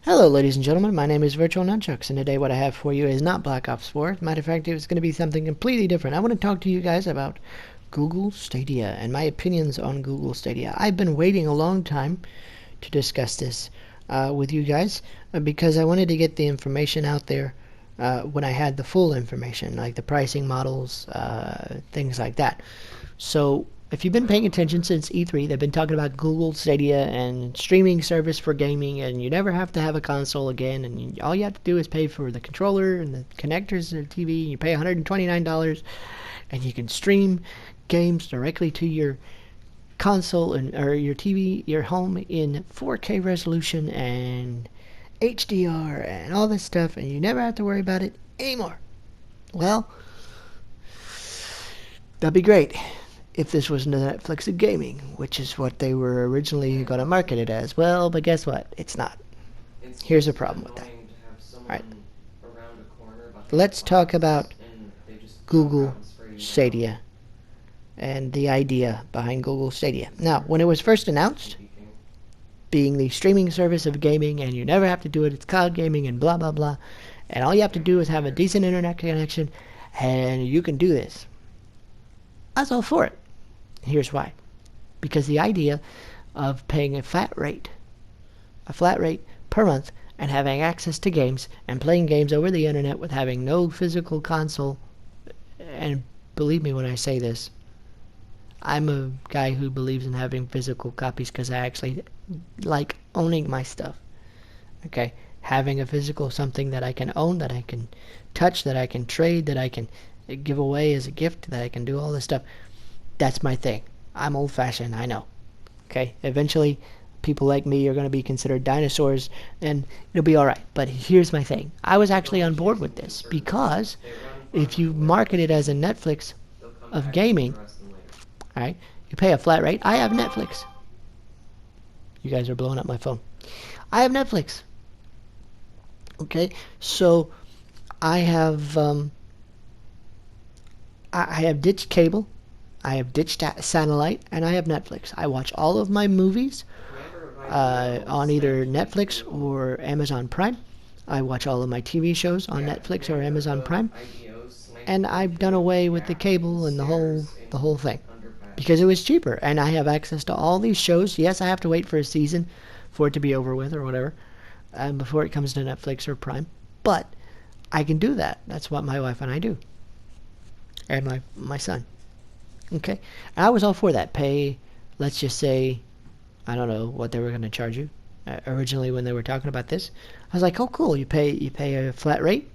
Hello ladies and gentlemen, my name is VirtualNunchucks, and today what I have for you is not Black Ops 4. As a matter of fact, it's going to be something completely different. I want to talk to you guys about Google Stadia and my opinions on Google Stadia. I've been waiting a long time to discuss this with you guys because I wanted to get the information out there when I had the full information, like the pricing models, things like that. So if you've been paying attention since E3, they've been talking about Google Stadia and streaming service for gaming, and you never have to have a console again, and all you have to do is pay for the controller and the connectors to the TV, and you pay $129, and you can stream games directly to your console or your TV, your home, in 4K resolution and HDR and all this stuff, and you never have to worry about it anymore. Well, that'd be great if this was the Netflix of gaming, which is what they were originally going to market it as. Well, but guess what? It's not. Here's a problem with that. Alright. Let's talk about Google Stadia and the idea behind Google Stadia. Now, when it was first announced, being the streaming service of gaming, and you never have to do it, it's cloud gaming and blah blah blah, and all you have to do is have a decent internet connection, and you can do this. I was all for it. Here's why. Because the idea of paying a flat rate per month, and having access to games and playing games over the internet with having no physical console, and believe me when I say this, I'm a guy who believes in having physical copies because I actually like owning my stuff. Okay? Having a physical something that I can own, that I can touch, that I can trade, that I can give away as a gift, that I can do all this stuff. That's my thing. I'm old-fashioned, I know. Okay? Eventually, people like me are going to be considered dinosaurs, and it'll be alright. But here's my thing. I was actually on board with this, because if you market it as a Netflix of gaming, alright, you pay a flat rate. I have Netflix. You guys are blowing up my phone. I have Netflix. Okay? So, I have ditched cable, I have ditched satellite, and I have Netflix. I watch all of my movies on either Netflix or Amazon Prime. I watch all of my TV shows on Netflix or Amazon Prime. And I've done away with the cable and the whole thing, because it was cheaper, and I have access to all these shows. Yes, I have to wait for a season for it to be over with or whatever, before it comes to Netflix or Prime. But I can do that. That's what my wife and I do. And my son. Okay? And I was all for that. Pay, let's just say, I don't know what they were going to charge you originally when they were talking about this. I was like, oh cool, you pay a flat rate,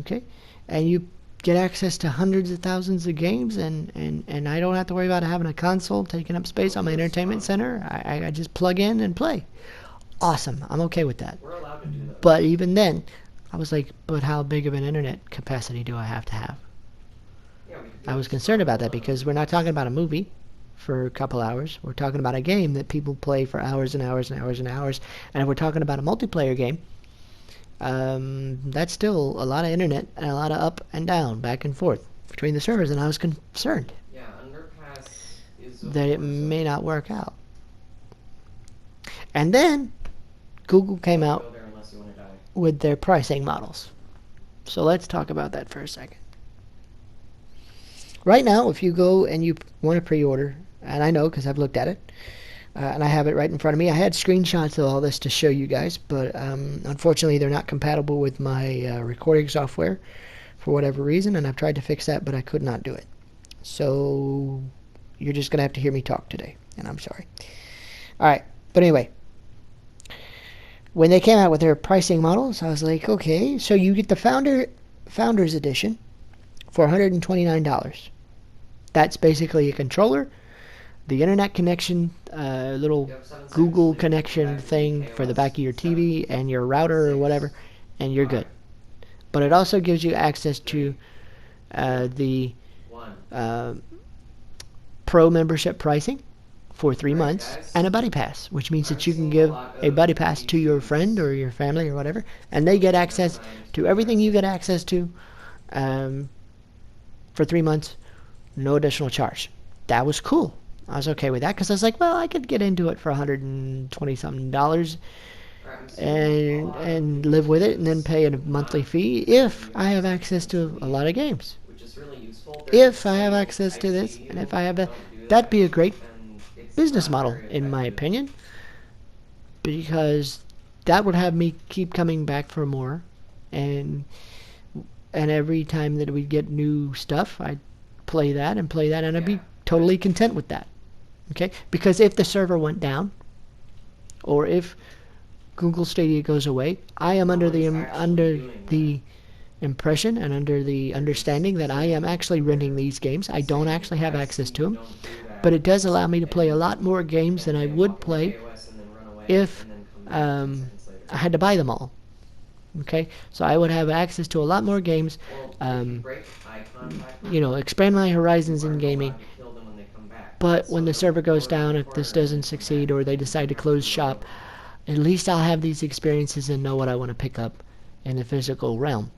okay? And you get access to hundreds of thousands of games, and I don't have to worry about having a console taking up space on my entertainment center. I just plug in and play. Awesome. I'm okay with that. We're allowed to do that. But even then, I was like, but how big of an internet capacity do I have to have? I was concerned about that, because we're not talking about a movie for a couple hours. We're talking about a game that people play for hours and hours and hours and hours. And if we're talking about a multiplayer game, that's still a lot of internet and a lot of up and down, back and forth between the servers. And I was concerned that it may not work out. And then Google came out with their pricing models. So let's talk about that for a second. Right now, if you go and you want to pre-order, and I know because I've looked at it, and I have it right in front of me. I had screenshots of all this to show you guys, but unfortunately they're not compatible with my recording software for whatever reason, and I've tried to fix that, but I could not do it. So you're just going to have to hear me talk today, and I'm sorry. Alright, but anyway, when they came out with their pricing models, I was like, okay, so you get the Founders Edition for $129. That's basically a controller, the internet connection, little Google connection thing for the back of your TV, and your router or whatever, and you're good. But it also gives you access to the Pro membership pricing for 3 months, and a buddy pass, which means that you can give a buddy pass to your friend or your family or whatever, and they get access to everything you get access to for 3 months, no additional charge. That was cool. I was okay with that, because I was like, well, I could get into it for $120 something. and live with it and then pay a monthly fee if I have access to a lot of games. If I have access to this, and if I have that'd be a great business model, in my opinion, because that would have me keep coming back for more, and every time that we get new stuff, I'd play that, and I'd be totally content with that. Okay? Because if the server went down, or if Google Stadia goes away, I am under the impression and under the understanding that I am actually renting these games. I don't actually have access to them, but it does allow me to play a lot more games than I would play if I had to buy them all. Okay, so I would have access to a lot more games, expand my horizons in gaming. But when the server goes down, if this doesn't succeed or they decide to close shop, at least I'll have these experiences and know what I want to pick up in the physical realm.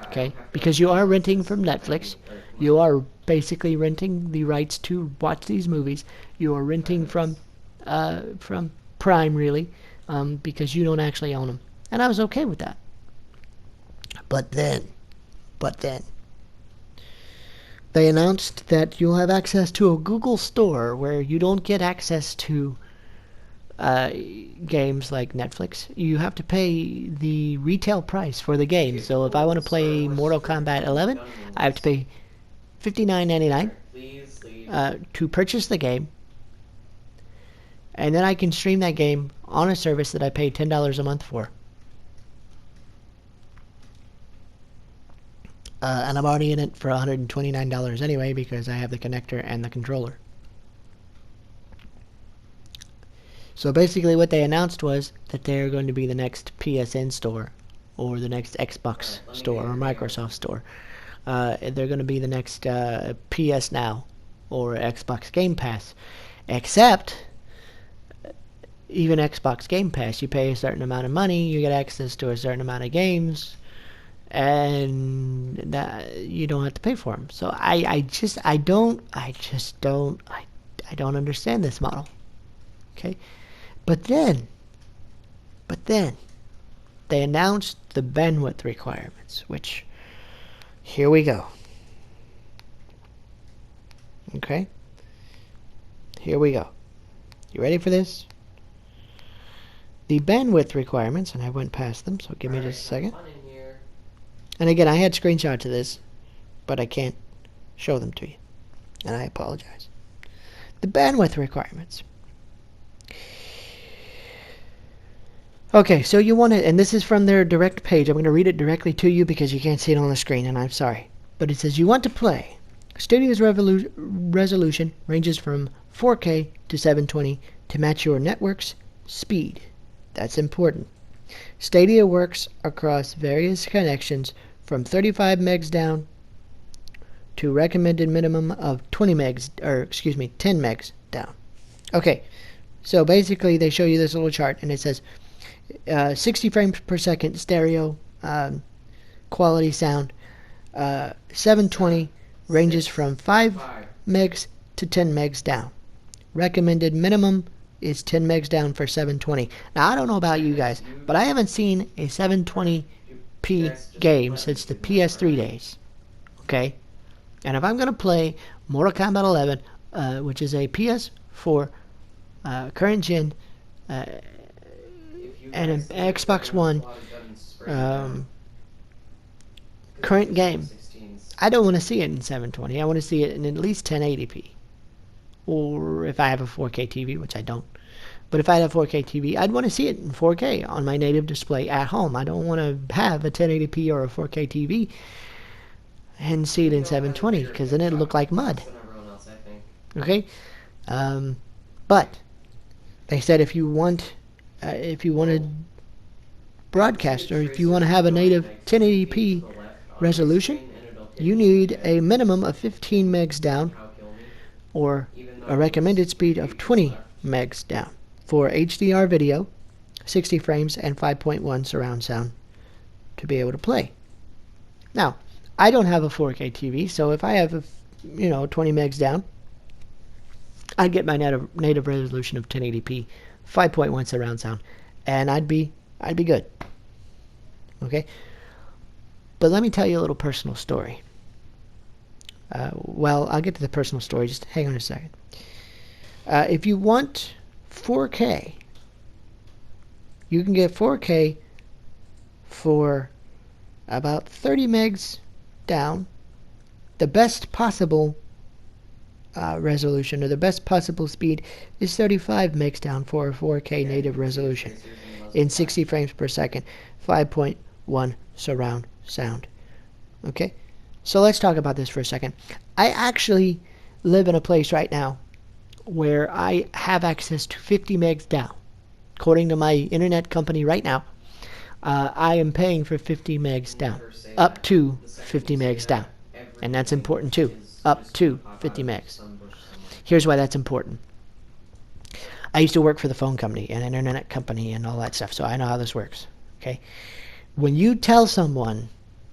Okay, because you are renting from Netflix, you are basically renting the rights to watch these movies. You are renting from Prime, really, because you don't actually own them. And I was okay with that. But then, they announced that you'll have access to a Google Store where you don't get access to games like Netflix. You have to pay the retail price for the game. So if I want to play Mortal Kombat 11, I have to pay $59.99 to purchase the game. And then I can stream that game on a service that I pay $10 a month for. And I'm already in it for $129 anyway because I have the connector and the controller. So basically what they announced was that they're going to be the next PSN store or the next Xbox store or Microsoft store. They're going to be the next PS Now or Xbox Game Pass. Except, even Xbox Game Pass, you pay a certain amount of money, you get access to a certain amount of games, and that you don't have to pay for them. So I don't understand this model. Okay, but then they announced the bandwidth requirements, which here we go. Okay, here we go. You ready for this? The bandwidth requirements, and I went past them, so give me just a second. And again, I had screenshots of this, but I can't show them to you, and I apologize. The bandwidth requirements. Okay, so you want to, and this is from their direct page. I'm going to read it directly to you because you can't see it on the screen, and I'm sorry. But it says you want to play. Stadia's resolution ranges from 4K to 720 to match your network's speed. That's important. Stadia works across various connections from 35 megs down to recommended minimum of 10 megs down. Okay, so basically they show you this little chart, and it says 60 frames per second stereo quality sound. 720 ranges from 5 megs to 10 megs down. Recommended minimum is 10 megs down for 720. Now, I don't know about you guys, but I haven't seen a 720p game since the PS3 days. Okay? And if I'm going to play Mortal Kombat 11, which is a PS4 current gen and an Xbox One current game, I don't want to see it in 720. I want to see it in at least 1080p. Or if I have a 4K TV, which I don't. But if I had a 4K TV, I'd want to see it in 4K on my native display at home. I don't want to have a 1080p or a 4K TV and see it in 720, because then it'll look like mud. Okay? But they said if you want to broadcast, or if you want to have a native 1080p resolution, you need a minimum of 15 megs down, or a recommended speed of 20 megs down for HDR video, 60 frames, and 5.1 surround sound to be able to play. Now, I don't have a 4K TV, so if I have 20 megs down, I'd get my native resolution of 1080p, 5.1 surround sound, and I'd be good. Okay? But let me tell you a little personal story. Well, I'll get to the personal story. Just hang on a second. If you want 4K, you can get 4K for about 30 megs down. The best possible resolution, or the best possible speed, is 35 megs down for a 4K native resolution in 60 frames per second, 5.1 surround sound. Okay? So let's talk about this for a second. I actually live in a place right now where I have access to 50 megs down. According to my internet company right now, I am paying for 50 megs down. Up to 50 megs down. And that's important too. Up to 50 megs. Here's why that's important. I used to work for the phone company and an internet company and all that stuff, so I know how this works. Okay? When you tell someone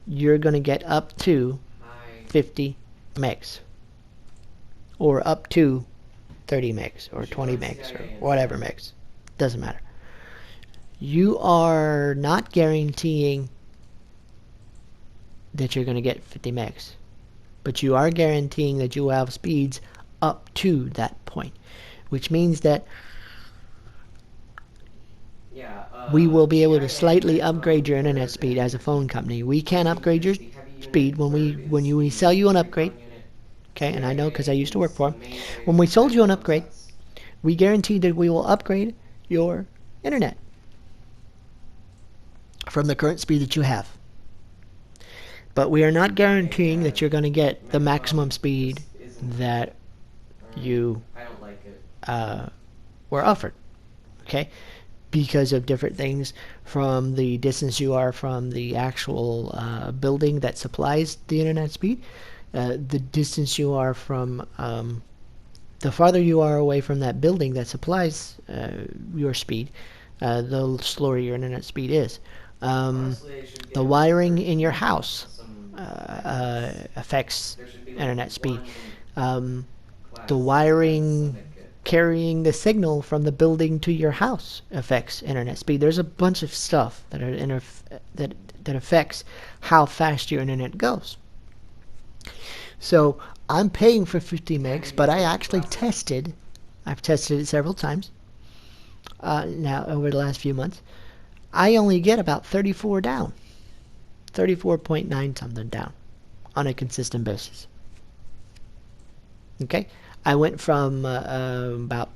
you're going to get up to 50 megs, or up to 30 megs, or 20 megs, or whatever megs, doesn't matter. You are not guaranteeing that you're going to get 50 megs, but you are guaranteeing that you will have speeds up to that point, which means that we will be able to slightly upgrade your internet speed as a phone company. We can upgrade your speed when we sell you an upgrade. Okay, and I know because I used to work for them. When we sold you an upgrade, we guaranteed that we will upgrade your internet from the current speed that you have. But we are not guaranteeing that you're going to get the maximum speed that you were offered. Okay? Because of different things, from the distance you are from the actual building that supplies the internet speed, the distance you are from, the farther you are away from that building that supplies your speed, the slower your internet speed is. The wiring in your house affects internet speed. The wiring carrying the signal from the building to your house affects internet speed. There's a bunch of stuff that that affects how fast your internet goes. So I'm paying for 50 megs, but I actually I've tested it several times now over the last few months. I only get about 34 down, 34.9 something down on a consistent basis. Okay? I went from about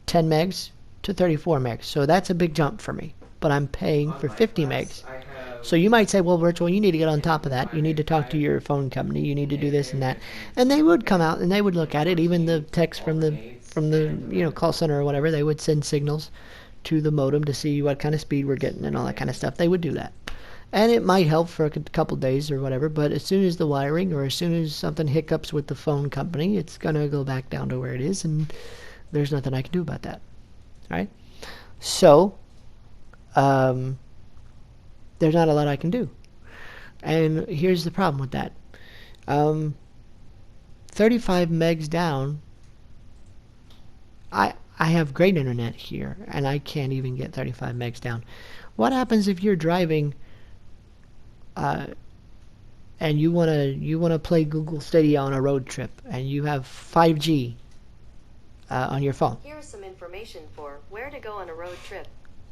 10 megs to 34 megs. So that's a big jump for me. But I'm paying for 50 megs. So you might say, well, Virtual, you need to get on top of that. You need to talk to your phone company. You need to do this and that. And they would come out and they would look at it. Even the text from the call center or whatever, they would send signals to the modem to see what kind of speed we're getting and all that kind of stuff. They would do that. And it might help for a couple days or whatever, but as soon as the wiring or as soon as something hiccups with the phone company, it's going to go back down to where it is, and there's nothing I can do about that. All right? So, there's not a lot I can do. And here's the problem with that. 35 megs down, I have great internet here, and I can't even get 35 megs down. What happens if you're driving and you wanna play Google Stadia on a road trip, and you have 5G on your phone? Here's some information for where to go on a road trip.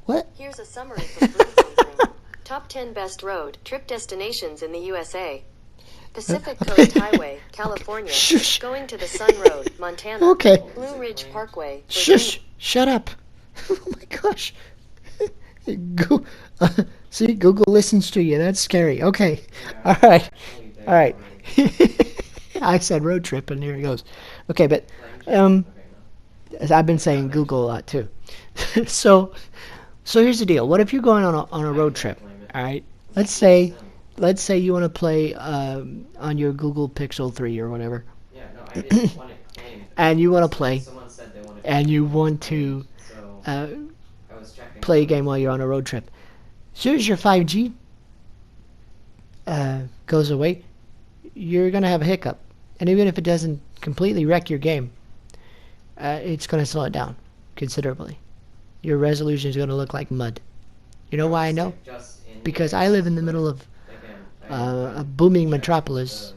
What? Here's a summary from Google. Top 10 best road trip destinations in the USA. Pacific Coast Highway, California. Shush. Going to the Sun Road, Montana. Okay. Blue Ridge Parkway, Shush! Shut up! Oh my gosh! See, Google listens to you. That's scary. Okay. All right. I said road trip, and here it goes. Okay, but I've been saying Google a lot too. So here's the deal. What if you're going on a road trip? All right. Let's say you want to play on your Google Pixel 3 or whatever. And you want to play, and you want to play a game while you're on a road trip. As soon as your 5G goes away, you're going to have a hiccup. And even if it doesn't completely wreck your game, it's going to slow it down considerably. your resolution is going to look like mud. You know why I know? Because I live in the middle of a booming metropolis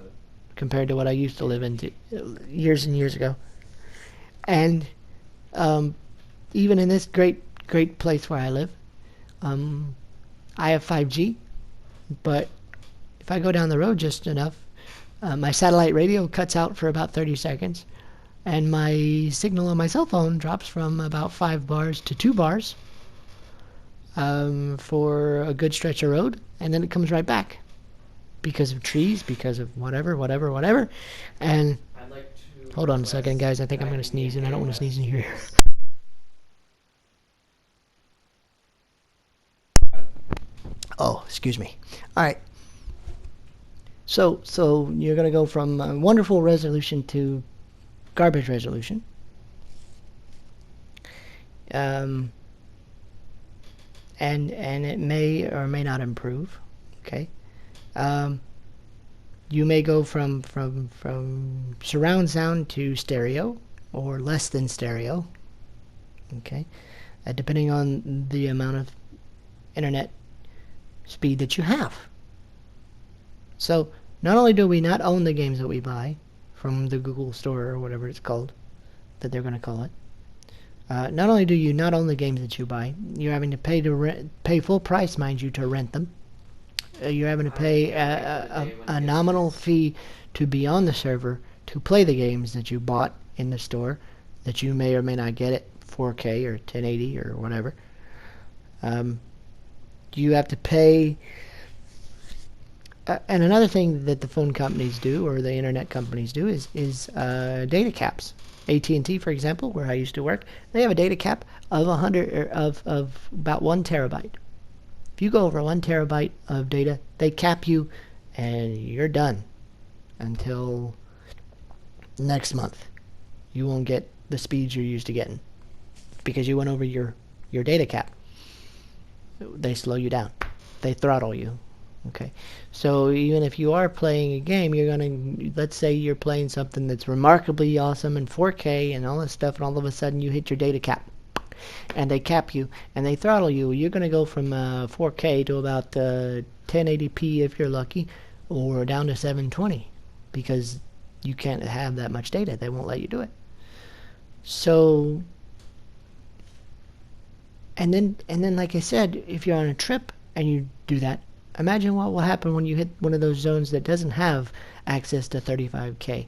compared to what I used to live in years and years ago. And even in this great place where I live, I have 5G, but if I go down the road just enough, my satellite radio cuts out for about 30 seconds, and my signal on my cell phone drops from about 5 bars to 2 bars for a good stretch of road, and then it comes right back because of trees, because of whatever. And hold on a second, guys. I think I'm going to sneeze, and I don't want to sneeze in here. Oh, excuse me. All right. So you're going to go from wonderful resolution to garbage resolution. And it may or may not improve. Okay. You may go from surround sound to stereo, or less than stereo. Okay. Depending on the amount of internet speed that you have. So not only do we not own the games that we buy from the Google Store or whatever it's called, that they're going to call it, not only do you not own the games that you buy, you're having to pay full price, mind you, to rent them. You're having to pay a nominal fee to be on the server to play the games that you bought in the store that you may or may not get at 4K or 1080 or whatever. You have to pay. And another thing that the phone companies do, or the internet companies do, is data caps. AT&T, for example, where I used to work, they have a data cap of about 1 terabyte. If you go over 1 terabyte of data, they cap you, and you're done until next month. You won't get the speeds you're used to getting because you went over your data cap. They slow you down. They throttle you. Okay, so even if you are playing a game, you're gonna, let's say you're playing something that's remarkably awesome in 4K and all this stuff, and all of a sudden you hit your data cap, and they cap you and they throttle you. You're gonna go from 4K to about 1080p if you're lucky, or down to 720, because you can't have that much data. They won't let you do it. So, and then like I said, if you're on a trip and you do that, imagine what will happen when you hit one of those zones that doesn't have access to 35K.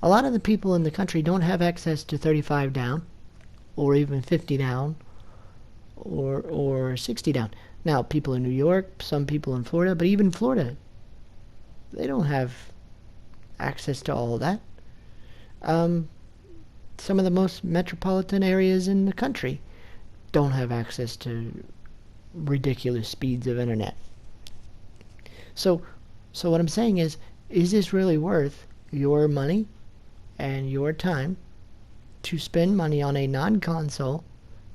A lot of the people in the country don't have access to 35 down, or even 50 down, or 60 down. Now, people in New York, some people in Florida, but even Florida, they don't have access to all of that. Some of the most metropolitan areas in the country don't have access to ridiculous speeds of internet. So what I'm saying is this really worth your money and your time to spend money on a non-console,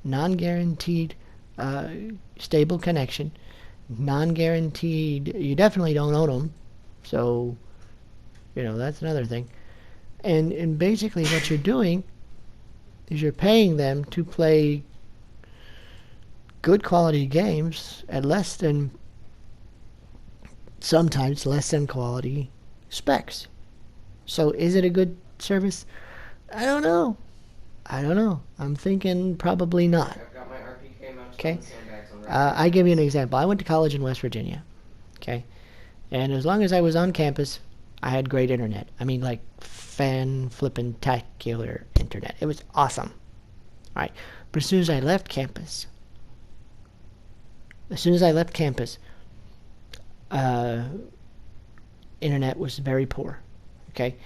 non-guaranteed stable connection, non-guaranteed, you definitely don't own them, so, you know, that's another thing. And basically what you're doing is you're paying them to play good quality games at sometimes less than quality specs. So is it a good service? I don't know. I'm thinking probably not. Okay. I give you an example. I went to college in West Virginia. Okay. And as long as I was on campus, I had great internet. I mean, like, fan-flippin'-tacular internet. It was awesome. All right. But as soon as I left campus, internet was very poor. Okay.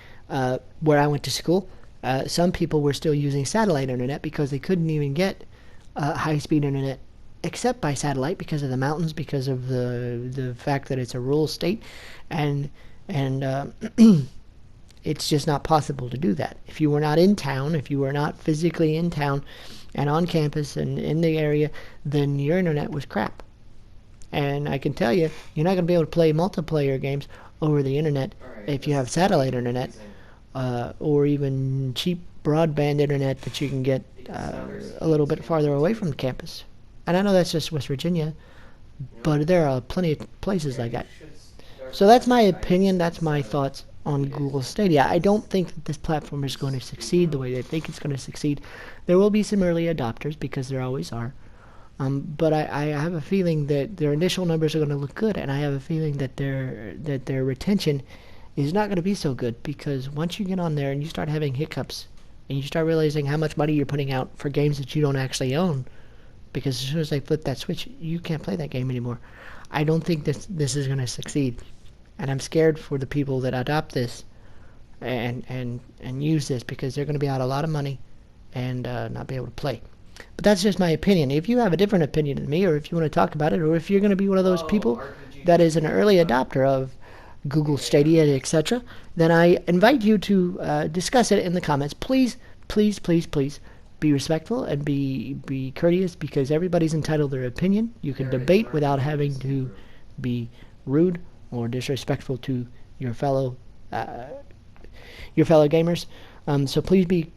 Where I went to school, some people were still using satellite internet because they couldn't even get high-speed internet except by satellite because of the mountains, because of the fact that it's a rural state, and it's just not possible to do that. If you were not in town, if you were not physically in town and on campus and in the area, then your internet was crap. And I can tell you, you're not going to be able to play multiplayer games over the internet if you have satellite internet, or even cheap broadband internet that you can get a little bit farther away from campus. And I know that's just West Virginia, but there are plenty of places like that. So that's my opinion. That's my thoughts on Google Stadia. I don't think that this platform is going to succeed the way they think it's going to succeed. There will be some early adopters, because there always are. But I have a feeling that their initial numbers are going to look good, and I have a feeling that their retention is not going to be so good, because once you get on there and you start having hiccups, and you start realizing how much money you're putting out for games that you don't actually own, because as soon as they flip that switch, you can't play that game anymore. I don't think this is going to succeed, and I'm scared for the people that adopt this and use this, because they're going to be out a lot of money and not be able to play. But that's just my opinion. If you have a different opinion than me, or if you want to talk about it, or if you're going to be one of those people that is an early adopter of Google Stadia, etc., then I invite you to discuss it in the comments. Please, please, please, please be respectful and be courteous, because everybody's entitled to their opinion. You can debate without having to be rude or disrespectful to your fellow gamers. So please be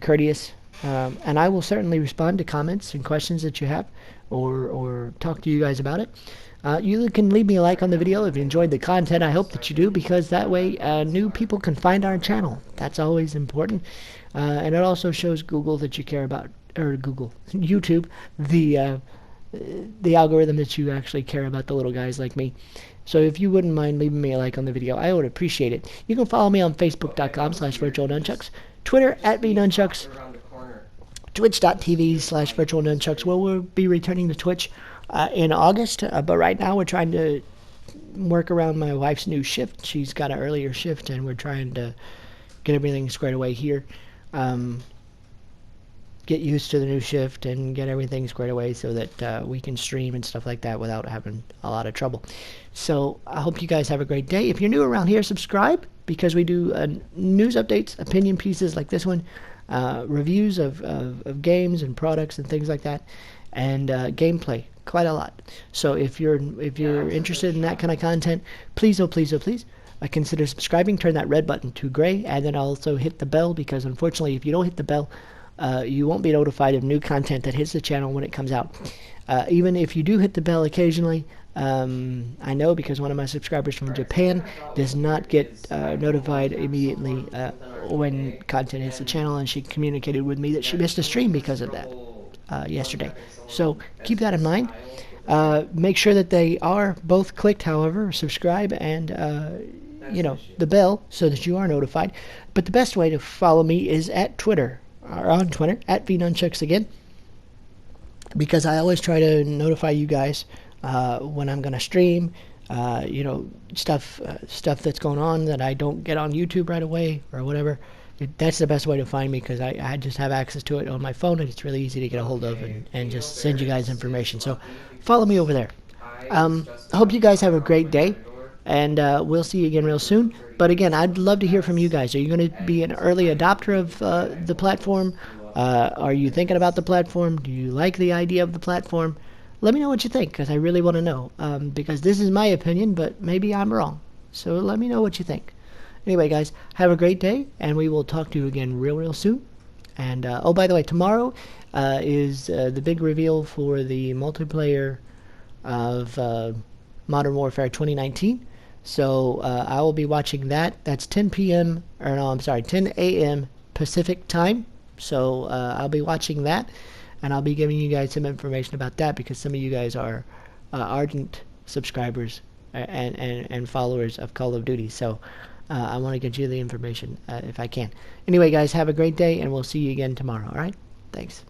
courteous. And I will certainly respond to comments and questions that you have, or talk to you guys about it. You can leave me a like on the video if you enjoyed the content. I hope that you do, because that way new people can find our channel. That's always important. And it also shows Google that you care about, or YouTube, the algorithm, that you actually care about the little guys like me. So if you wouldn't mind leaving me a like on the video, I would appreciate it. You can follow me on Facebook.com/VirtualNunchucks, Twitter @VNunchucks, Twitch.tv/VirtualNunchucks, where we'll be returning to Twitch in August. But right now we're trying to work around my wife's new shift. She's got an earlier shift, and we're trying to get everything squared away here. Get used to the new shift and get everything squared away so that we can stream and stuff like that without having a lot of trouble. So I hope you guys have a great day. If you're new around here, subscribe, because we do news updates, opinion pieces like this one, reviews of games and products and things like that, and gameplay, quite a lot. So if you're interested in that kind of content, please, oh please, oh please, consider subscribing. Turn that red button to gray, and then also hit the bell, because unfortunately if you don't hit the bell, you won't be notified of new content that hits the channel when it comes out. Even if you do hit the bell occasionally, I know, because one of my subscribers from Japan does not get notified immediately when content hits the channel, and she communicated with me that she missed a stream because of that yesterday. So keep that in mind. Make sure that they are both clicked, however, subscribe and the bell, so that you are notified. But the best way to follow me is on Twitter, @VNunchucks again, because I always try to notify you guys when I'm going to stream, stuff that's going on that I don't get on YouTube right away or whatever. That's the best way to find me, because I just have access to it on my phone, and it's really easy to get a hold of and just send you guys information. So follow me over there. I hope you guys have a great day, and we'll see you again real soon. But again, I'd love to hear from you guys. Are you going to be an early adopter of the platform? Are you thinking about the platform? Do you like the idea of the platform? Let me know what you think, because I really want to know. Because this is my opinion, but maybe I'm wrong. So let me know what you think. Anyway, guys, have a great day, and we will talk to you again real soon. And oh, by the way, tomorrow is the big reveal for the multiplayer of Modern Warfare 2019. So I will be watching that. That's 10 a.m. Pacific time. So I'll be watching that, and I'll be giving you guys some information about that, because some of you guys are ardent subscribers and followers of Call of Duty. So I want to get you the information if I can. Anyway, guys, have a great day, and we'll see you again tomorrow. All right? Thanks.